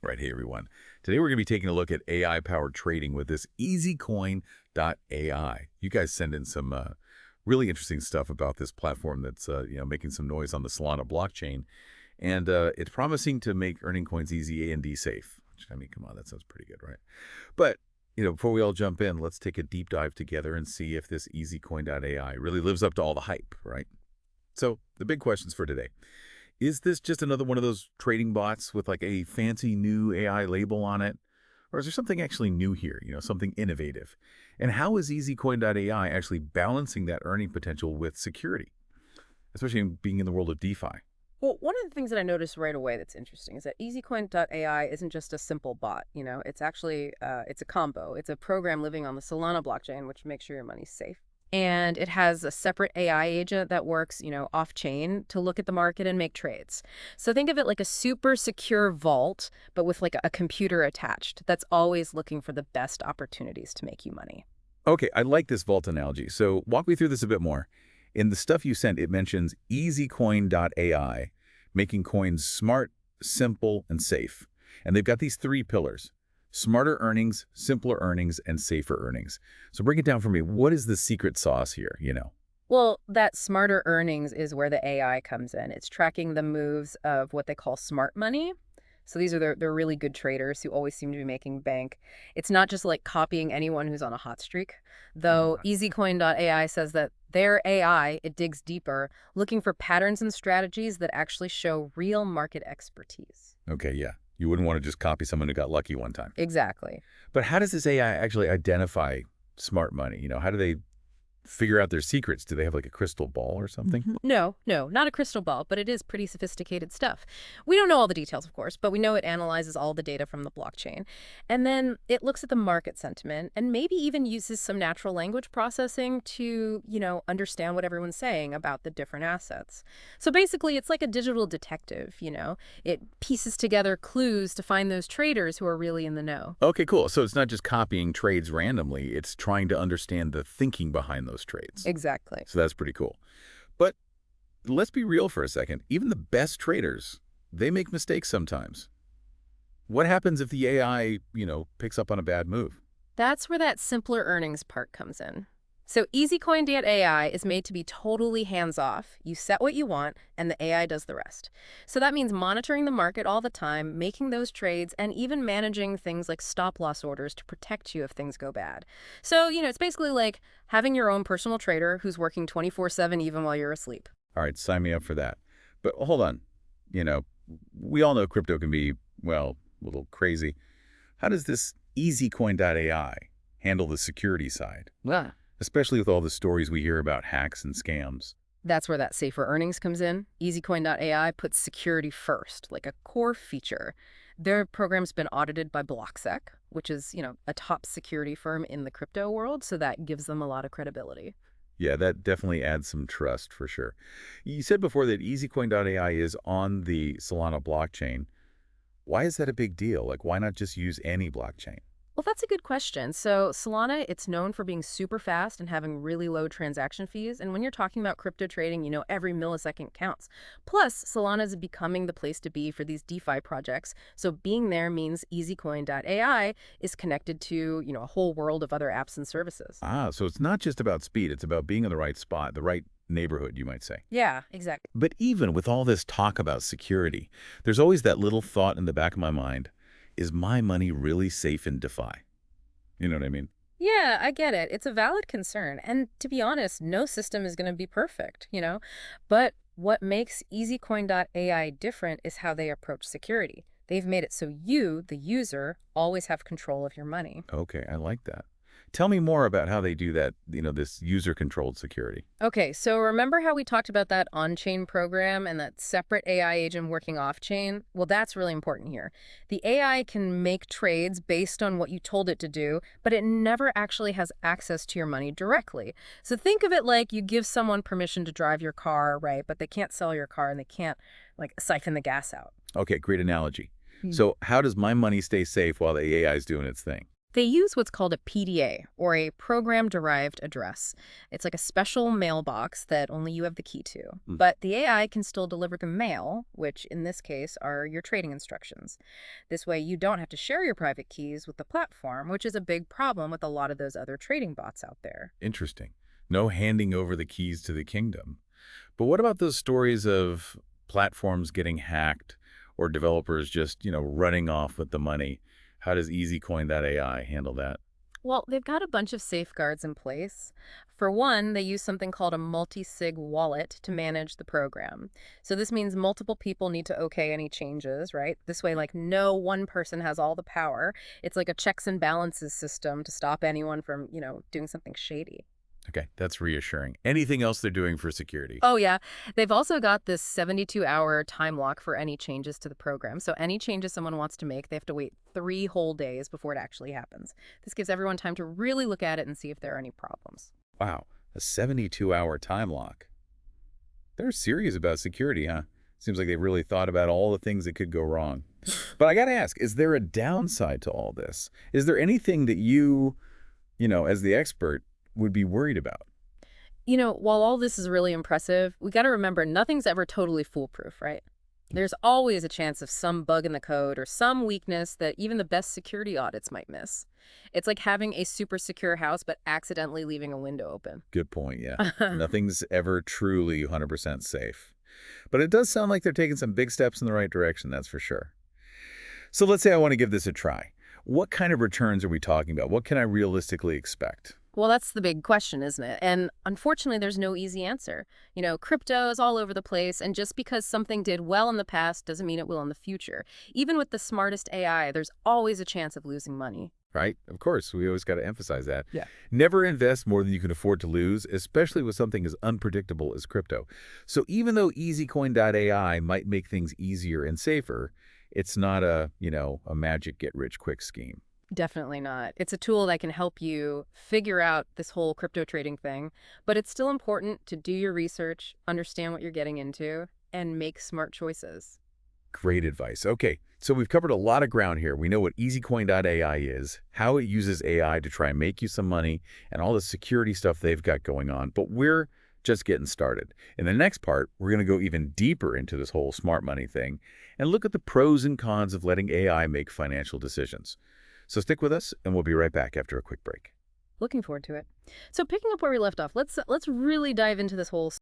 Right, hey everyone. Today we're going to be taking a look at AI-powered trading with this EasyCoin.AI. You guys send in some really interesting stuff about this platform that's making some noise on the Solana blockchain, and it's promising to make earning coins easy and safe. Which, I mean, come on, that sounds pretty good, right? But before we all jump in, let's take a deep dive together and see if this EasyCoin.AI really lives up to all the hype, right? So the big questions for today. Is this just another one of those trading bots with like a fancy new AI label on it? Or is there something actually new here, something innovative? And how is EasyCoin.AI actually balancing that earning potential with security, especially being in the world of DeFi? Well, one of the things that I noticed right away that's interesting is that EasyCoin.AI isn't just a simple bot. It's actually it's a combo. It's a program living on the Solana blockchain, which makes sure your money's safe. And it has a separate AI agent that works, off-chain to look at the market and make trades. So think of it like a super secure vault, but with like a computer attached that's always looking for the best opportunities to make you money. Okay, I like this vault analogy. So walk me through this a bit more. In the stuff you sent, it mentions EasyCoin.AI, making coins smart, simple, and safe. And they've got these three pillars: smarter earnings, simpler earnings, and safer earnings. So break it down for me. What is the secret sauce here? Well, that smarter earnings is where the AI comes in. It's tracking the moves of what they call smart money. So these are they're really good traders who always seem to be making bank. It's not just like copying anyone who's on a hot streak, though EasyCoin.AI says that their AI, it digs deeper, looking for patterns and strategies that actually show real market expertise. Okay, yeah. You wouldn't want to just copy someone who got lucky one time. Exactly. But how does this AI actually identify smart money? How do they figure out their secrets? Do they have like a crystal ball or something? No, no, not a crystal ball, but it is pretty sophisticated stuff. We don't know all the details, of course, but we know it analyzes all the data from the blockchain. And then it looks at the market sentiment and maybe even uses some natural language processing to, understand what everyone's saying about the different assets. So basically, it's like a digital detective. It pieces together clues to find those traders who are really in the know. Okay, cool. So it's not just copying trades randomly. It's trying to understand the thinking behind those trades. Exactly. So that's pretty cool. But let's be real for a second. Even the best traders, they make mistakes sometimes. What happens if the AI, picks up on a bad move? That's where that simpler earnings part comes in. So EasyCoin.AI is made to be totally hands-off. You set what you want, and the AI does the rest. So that means monitoring the market all the time, making those trades, and even managing things like stop-loss orders to protect you if things go bad. So, it's basically like having your own personal trader who's working 24/7 even while you're asleep. All right, sign me up for that. But hold on. You know, we all know crypto can be, well, a little crazy. How does this EasyCoin.AI handle the security side? Yeah. Especially with all the stories we hear about hacks and scams. That's where that safer earnings comes in. EasyCoin.AI puts security first, like a core feature. Their program's been audited by BlockSec, which is, a top security firm in the crypto world, so that gives them a lot of credibility. Yeah, that definitely adds some trust for sure. You said before that EasyCoin.AI is on the Solana blockchain. Why is that a big deal? Like, why not just use any blockchain? Well, that's a good question. So Solana, it's known for being super fast and having really low transaction fees. And when you're talking about crypto trading, every millisecond counts. Plus, Solana is becoming the place to be for these DeFi projects. So being there means EasyCoin.AI is connected to, a whole world of other apps and services. Ah, so it's not just about speed. It's about being in the right spot, the right neighborhood, you might say. Yeah, exactly. But even with all this talk about security, there's always that little thought in the back of my mind: is my money really safe in DeFi? You know what I mean? Yeah, I get it. It's a valid concern. And to be honest, no system is going to be perfect. But what makes EasyCoin.ai different is how they approach security. They've made it so you, the user, always have control of your money. Okay, I like that. Tell me more about how they do that, this user-controlled security. Okay, so remember how we talked about that on-chain program and that separate AI agent working off-chain? Well, that's really important here. The AI can make trades based on what you told it to do, but it never actually has access to your money directly. So think of it like you give someone permission to drive your car, right? But they can't sell your car and they can't, like, siphon the gas out. Okay, great analogy. So how does my money stay safe while the AI is doing its thing? They use what's called a PDA, or a program-derived address. It's like a special mailbox that only you have the key to. Hmm. But the AI can still deliver the mail, which in this case are your trading instructions. This way you don't have to share your private keys with the platform, which is a big problem with a lot of those other trading bots out there. Interesting. No handing over the keys to the kingdom. But what about those stories of platforms getting hacked or developers just, running off with the money? How does EasyCoin.AI handle that? Well, they've got a bunch of safeguards in place. For one, they use something called a multi-sig wallet to manage the program. So this means multiple people need to okay any changes, right? This way, like, no one person has all the power. It's like a checks and balances system to stop anyone from, doing something shady. Okay, that's reassuring. Anything else they're doing for security? Oh, yeah. They've also got this 72-hour time lock for any changes to the program. So any changes someone wants to make, they have to wait 3 whole days before it actually happens. This gives everyone time to really look at it and see if there are any problems. Wow, a 72-hour time lock. They're serious about security, huh? Seems like they really thought about all the things that could go wrong. But I got to ask, is there a downside to all this? Is there anything that you, as the expert, would be worried about? While all this is really impressive, we got to remember nothing's ever totally foolproof, right? There's always a chance of some bug in the code or some weakness that even the best security audits might miss. It's like having a super secure house but accidentally leaving a window open. Good point, yeah. Nothing's ever truly 100% safe. But it does sound like they're taking some big steps in the right direction, that's for sure. So let's say I want to give this a try. What kind of returns are we talking about? What can I realistically expect? Well, that's the big question, isn't it? And unfortunately, there's no easy answer. Crypto is all over the place, and just because something did well in the past doesn't mean it will in the future. Even with the smartest AI, there's always a chance of losing money. Right? Of course, we always got to emphasize that. Yeah. Never invest more than you can afford to lose, especially with something as unpredictable as crypto. So even though EasyCoin.AI might make things easier and safer, it's not a magic get-rich-quick scheme. Definitely not. It's a tool that can help you figure out this whole crypto trading thing, but it's still important to do your research, understand what you're getting into, and make smart choices. Great advice. Okay, so we've covered a lot of ground here. We know what EasyCoin.AI is, how it uses AI to try and make you some money, and all the security stuff they've got going on. But we're just getting started. In the next part, we're going to go even deeper into this whole smart money thing and look at the pros and cons of letting AI make financial decisions. So stick with us, and we'll be right back after a quick break. Looking forward to it. So picking up where we left off, let's really dive into this whole